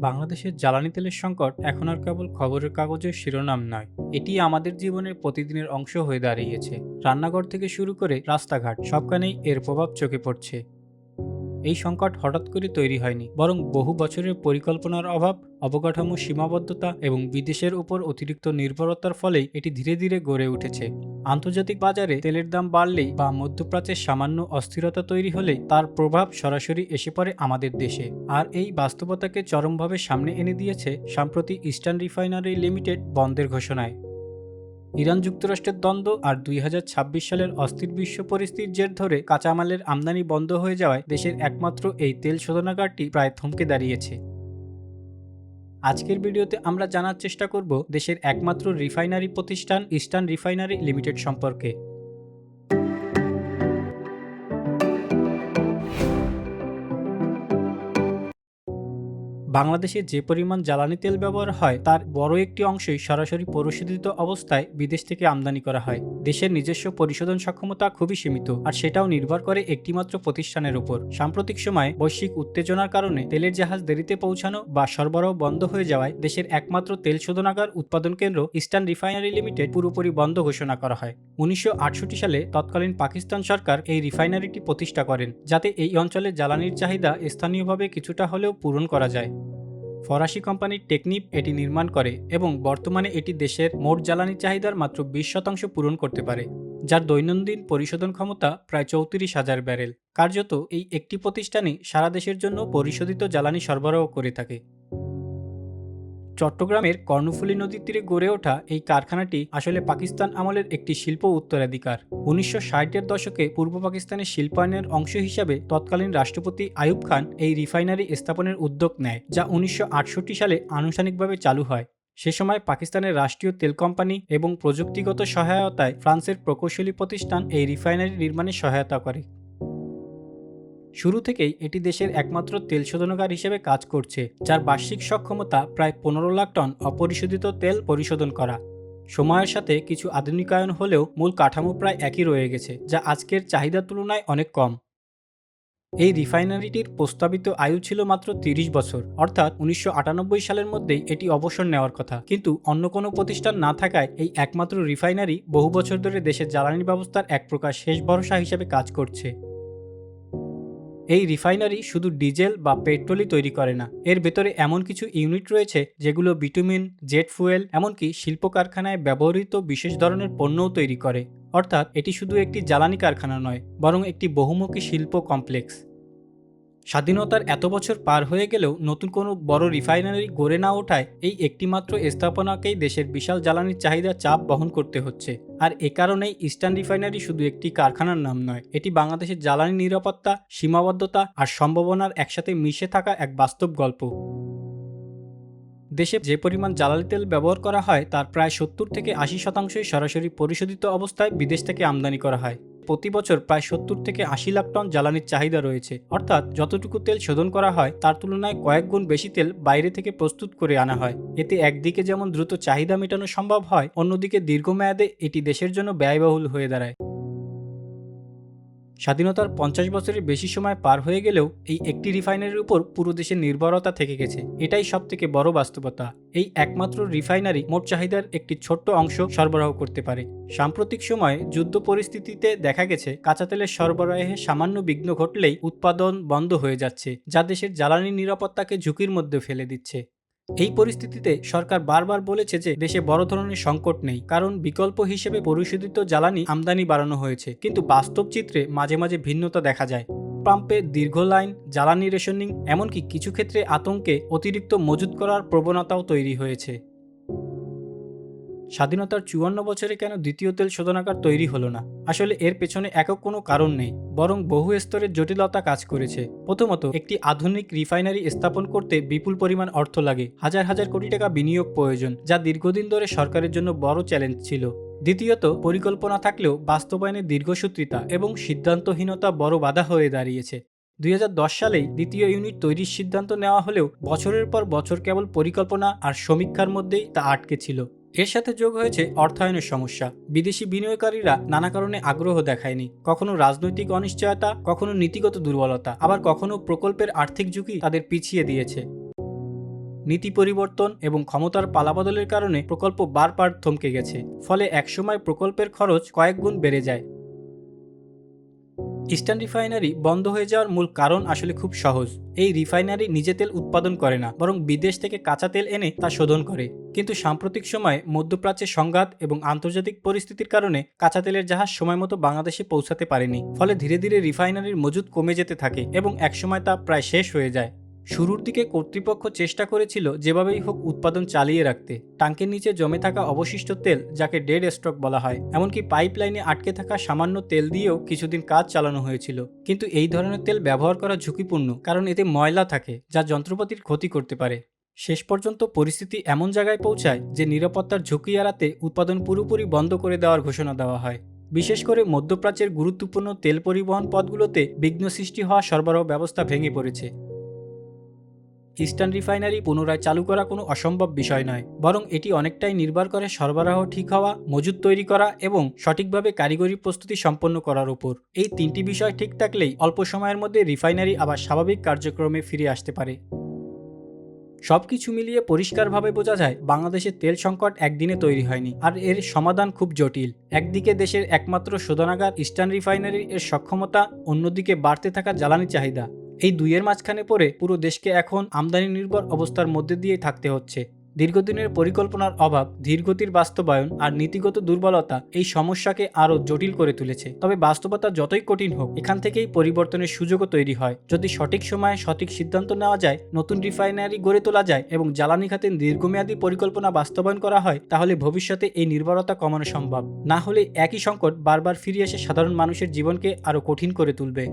বাংলাদেশের জ্বালানি তেলের সংকট এখন আর কেবল খবরের কাগজের শিরোনাম নয়, এটি আমাদের জীবনের প্রতিদিনের অংশ হয়ে দাঁড়িয়েছে। রান্নাঘর থেকে শুরু করে রাস্তাঘাট সবখানেই এর প্রভাব চোখে পড়ছে। এই সংকট হঠাৎ করে তৈরি হয়নি, বরং বহু বছরের পরিকল্পনার অভাব, অবকাঠামো সীমাবদ্ধতা এবং বিদেশের উপর অতিরিক্ত নির্ভরতার ফলেই এটি ধীরে ধীরে গড়ে উঠেছে। আন্তর্জাতিক বাজারে তেলের দাম বাড়লেই বা মধ্যপ্রাচ্যে সামান্য অস্থিরতা তৈরি হলেই তার প্রভাব সরাসরি এসে পড়ে আমাদের দেশে। আর এই বাস্তবতাকে চরমভাবে সামনে এনে দিয়েছে সম্প্রতি ইস্টার্ন রিফাইনারি লিমিটেড বন্ধের ঘোষণায়। ইরান যুক্তরাষ্ট্রের দ্বন্দ্ব আর ২০২৬ সালের অস্থির বিশ্ব পরিস্থিতির জের ধরে কাঁচামালের আমদানি বন্ধ হয়ে যাওয়ায় দেশের একমাত্র এই তেল শোধনাগারটি প্রায় থমকে দাঁড়িয়েছে। আজকের ভিডিওতে আমরা জানার চেষ্টা করব দেশের একমাত্র রিফাইনারি প্রতিষ্ঠান ইস্টার্ন রিফাইনারি লিমিটেড সম্পর্কে। বাংলাদেশে যে পরিমাণ জ্বালানি তেল ব্যবহার হয় তার বড় একটি অংশই সরাসরি পরিশোধিত অবস্থায় বিদেশ থেকে আমদানি করা হয়। দেশের নিজস্ব পরিশোধন সক্ষমতা খুবই সীমিত, আর সেটাও নির্ভর করে একটিমাত্র প্রতিষ্ঠানের উপর। সাম্প্রতিক সময়ে বৈশ্বিক উত্তেজনার কারণে তেলের জাহাজ দেরিতে পৌঁছানো বা সরবরাহ বন্ধ হয়ে যাওয়ায় দেশের একমাত্র তেল শোধনাগার উৎপাদন কেন্দ্র ইস্টার্ন রিফাইনারি লিমিটেড পুরোপুরি বন্ধ ঘোষণা করা হয়। ১৯৬৮ সালে তৎকালীন পাকিস্তান সরকার এই রিফাইনারিটি প্রতিষ্ঠা করেন, যাতে এই অঞ্চলের জ্বালানির চাহিদা স্থানীয়ভাবে কিছুটা হলেও পূরণ করা যায়। ফরাসি কোম্পানি টেকনিপ এটি নির্মাণ করে এবং বর্তমানে এটি দেশের মোট জ্বালানি চাহিদার মাত্র ২০% পূরণ করতে পারে, যার দৈনন্দিন পরিশোধন ক্ষমতা প্রায় ৩৪,০০০ ব্যারেল। কার্যত এই একটি প্রতিষ্ঠানই সারা দেশের জন্য পরিশোধিত জ্বালানি সরবরাহ করে থাকে। চট্টগ্রামের কর্ণফুলী নদীর তীরে গড়ে ওঠা এই কারখানাটি আসলে পাকিস্তান আমলের একটি শিল্প উত্তরাধিকার। ১৯৬০-এর দশকে পূর্ব পাকিস্তানের শিল্পায়নের অংশ হিসাবে তৎকালীন রাষ্ট্রপতি আইয়ুব খান এই রিফাইনারি স্থাপনের উদ্যোগ নেয়, যা ১৯৬৮ সালে আনুষ্ঠানিকভাবে চালু হয়। সে সময় পাকিস্তানের রাষ্ট্রীয় তেল কোম্পানি এবং প্রযুক্তিগত সহায়তায় ফ্রান্সের প্রকৌশলী প্রতিষ্ঠান এই রিফাইনারি নির্মাণে সহায়তা করে। শুরু থেকেই এটি দেশের একমাত্র তেল শোধনাগার হিসেবে কাজ করছে, যার বার্ষিক সক্ষমতা প্রায় ১৫ লাখ টন অপরিশোধিত তেল পরিশোধন করা। সময়ের সাথে কিছু আধুনিকায়ন হলেও মূল কাঠামো প্রায় একই রয়ে গেছে, যা আজকের চাহিদার তুলনায় অনেক কম। এই রিফাইনারিটির প্রস্তাবিত আয়ু ছিল মাত্র ৩০ বছর, অর্থাৎ ১৯৯৮ সালের মধ্যেই এটি অবসর নেওয়ার কথা। কিন্তু অন্য কোনো প্রতিষ্ঠান না থাকায় এই একমাত্র রিফাইনারি বহু বছর ধরে দেশের জ্বালানি ব্যবস্থার এক প্রকার শেষ ভরসা হিসেবে কাজ করছে। এই রিফাইনারি শুধু ডিজেল বা পেট্রোলই তৈরি করে না, এর ভেতরে এমন কিছু ইউনিট রয়েছে যেগুলো বিটুমিন, জেট ফুয়েল, এমনকি শিল্প কারখানায় ব্যবহৃত বিশেষ ধরনের পণ্যও তৈরি করে। অর্থাৎ এটি শুধু একটি জ্বালানি কারখানা নয়, বরং একটি বহুমুখী শিল্প কমপ্লেক্স। স্বাধীনতার এত বছর পার হয়ে গেলেও নতুন কোনো বড় রিফাইনারি গড়ে না ওঠায় এই একটিমাত্র স্থাপনাকেই দেশের বিশাল জ্বালানির চাহিদা চাপ বহন করতে হচ্ছে। আর এ কারণেই ইস্টার্ন রিফাইনারি শুধু একটি কারখানার নাম নয়, এটি বাংলাদেশের জ্বালানি নিরাপত্তা, সীমাবদ্ধতা আর সম্ভাবনার একসাথে মিশে থাকা এক বাস্তব গল্প। দেশে যে পরিমাণ জ্বালানি তেল ব্যবহার করা হয় তার প্রায় ৭০-৮০% সরাসরি পরিশোধিত অবস্থায় বিদেশ থেকে আমদানি করা হয়। প্রতি বছর প্রায় ৭০-৮০ লাখ টন জ্বালানির চাহিদা রয়েছে, অর্থাৎ যতটুকু তেল শোধন করা হয় তার তুলনায় কয়েক গুণ বেশি তেল বাইরে থেকে প্রস্তুত করে আনা হয়। এতে একদিকে যেমন দ্রুত চাহিদা মেটানো সম্ভব হয়, অন্যদিকে দীর্ঘমেয়াদে এটি দেশের জন্য ব্যয়বহুল হয়ে দাঁড়ায়। স্বাধীনতার ৫০ বছরের বেশি সময় পার হয়ে গেলেও এই একটি রিফাইনারির উপর পুরো দেশের নির্ভরতা থেকে গেছে। এটাই সবথেকে বড় বাস্তবতা। এই একমাত্র রিফাইনারি মোট চাহিদার একটি ছোট্ট অংশ সরবরাহ করতে পারে। সাম্প্রতিক সময়ে যুদ্ধ পরিস্থিতিতে দেখা গেছে কাঁচা তেলের সরবরাহে সামান্য বিঘ্ন ঘটলেই উৎপাদন বন্ধ হয়ে যাচ্ছে, যা দেশের জ্বালানি নিরাপত্তাকে ঝুঁকির মধ্যে ফেলে দিচ্ছে। এই পরিস্থিতিতে সরকার বারবার বলেছে যে দেশে বড় ধরনের সংকট নেই, কারণ বিকল্প হিসেবে পরিশোধিত জ্বালানি আমদানি বাড়ানো হয়েছে। কিন্তু বাস্তব চিত্রে মাঝে মাঝে ভিন্নতা দেখা যায়। পাম্পে দীর্ঘ লাইন, জ্বালানি রেশনিং, এমনকি কিছু ক্ষেত্রে আতঙ্কে অতিরিক্ত মজুত করার প্রবণতাও তৈরি হয়েছে। স্বাধীনতার ৫৪ বছরে কেন দ্বিতীয় তেল শোধনাগার তৈরি হলো না? আসলে এর পেছনে একক কোনো কারণ নেই, বরং বহু স্তরের জটিলতা কাজ করেছে। প্রথমত, একটি আধুনিক রিফাইনারি স্থাপন করতে বিপুল পরিমাণ অর্থ লাগে, হাজার হাজার কোটি টাকা বিনিয়োগ প্রয়োজন, যা দীর্ঘদিন ধরে সরকারের জন্য বড় চ্যালেঞ্জ ছিল। দ্বিতীয়ত, পরিকল্পনা থাকলেও বাস্তবায়নের দীর্ঘসূত্রিতা এবং সিদ্ধান্তহীনতা বড় বাধা হয়ে দাঁড়িয়েছে। ২০১০ সালেই দ্বিতীয় ইউনিট তৈরির সিদ্ধান্ত নেওয়া হলেও বছরের পর বছর কেবল পরিকল্পনা আর সমীক্ষার মধ্যেই তা আটকে ছিল। এর সাথে যোগ হয়েছে অর্থায়নের সমস্যা। বিদেশি বিনিয়োগকারীরা নানা কারণে আগ্রহ দেখায়নি, কখনো রাজনৈতিক অনিশ্চয়তা, কখনো নীতিগত দুর্বলতা, আবার কখনো প্রকল্পের আর্থিক ঝুঁকি তাদের পিছিয়ে দিয়েছে। নীতি পরিবর্তন এবং ক্ষমতার পালাবদলের কারণে প্রকল্প বারবার থমকে গেছে, ফলে একসময় প্রকল্পের খরচ কয়েক গুণ বেড়ে যায়। ইস্টার্ন রিফাইনারি বন্ধ হয়ে যাওয়ার মূল কারণ আসলে খুব সহজ। এই রিফাইনারি নিজে তেল উৎপাদন করে না, বরং বিদেশ থেকে কাঁচা তেল এনে তা শোধন করে। কিন্তু সাম্প্রতিক সময়ে মধ্যপ্রাচ্যের সংঘাত এবং আন্তর্জাতিক পরিস্থিতির কারণে কাঁচা তেলের জাহাজ সময়মতো বাংলাদেশে পৌঁছাতে পারেনি, ফলে ধীরে ধীরে রিফাইনারির মজুদ কমে যেতে থাকে এবং একসময় তা প্রায় শেষ হয়ে যায়। শুরুর দিকে কর্তৃপক্ষ চেষ্টা করেছিল যেভাবেই হোক উৎপাদন চালিয়ে রাখতে। ট্যাঙ্কের নিচে জমে থাকা অবশিষ্ট তেল, যাকে ডেড স্টক বলা হয়, এমনকি পাইপলাইনে আটকে থাকা সামান্য তেল দিয়েও কিছুদিন কাজ চালানো হয়েছিল। কিন্তু এই ধরনের তেল ব্যবহার করা ঝুঁকিপূর্ণ, কারণ এতে ময়লা থাকে যা যন্ত্রপাতির ক্ষতি করতে পারে। শেষ পর্যন্ত পরিস্থিতি এমন জায়গায় পৌঁছায় যে নিরাপত্তার ঝুঁকি এড়াতে উৎপাদন পুরোপুরি বন্ধ করে দেওয়ার ঘোষণা দেওয়া হয়। বিশেষ করে মধ্যপ্রাচ্যের গুরুত্বপূর্ণ তেল পরিবহন পথগুলোতে বিঘ্ন সৃষ্টি হওয়া সরবরাহ ব্যবস্থা ভেঙে পড়েছে। ইস্টার্ন রিফাইনারি পুনরায় চালু করা কোনো অসম্ভব বিষয় নয়, বরং এটি অনেকটাই নির্ভর করে সরবরাহ ঠিক হওয়া, মজুদ তৈরি করা এবং সঠিকভাবে কারিগরি প্রস্তুতি সম্পন্ন করার উপর। এই তিনটি বিষয় ঠিক থাকলেই অল্প সময়ের মধ্যে রিফাইনারি আবার স্বাভাবিক কার্যক্রমে ফিরে আসতে পারে। সবকিছু মিলিয়ে পরিষ্কারভাবে বোঝা যায় বাংলাদেশের তেল সংকট একদিনে তৈরি হয়নি, আর এর সমাধান খুব জটিল। একদিকে দেশের একমাত্র শোধনাগার ইস্টার্ন রিফাইনারি এর সক্ষমতা, অন্যদিকে বাড়তে থাকা জ্বালানি চাহিদা। এই দুইয়ের মাঝখানে পড়ে পুরো দেশকে এখন আমদানি নির্ভর অবস্থার মধ্যে দিয়ে থাকতে হচ্ছে। দীর্ঘদিনের পরিকল্পনার অভাব, ধীরগতির বাস্তবায়ন আর নীতিগত দুর্বলতা এই সমস্যাকে আরও জটিল করে তুলেছে। তবে বাস্তবতা যতই কঠিন হোক, এখান থেকেই পরিবর্তনের সুযোগও তৈরি হয়। যদি সঠিক সময়ে সঠিক সিদ্ধান্ত নেওয়া যায়, নতুন রিফাইনারি গড়ে তোলা যায় এবং জ্বালানি খাতের দীর্ঘমেয়াদী পরিকল্পনা বাস্তবায়ন করা হয়, তাহলে ভবিষ্যতে এই নির্ভরতা কমানো সম্ভব। না হলে একই সংকট বারবার ফিরে এসে সাধারণ মানুষের জীবনকে আরও কঠিন করে তুলবে।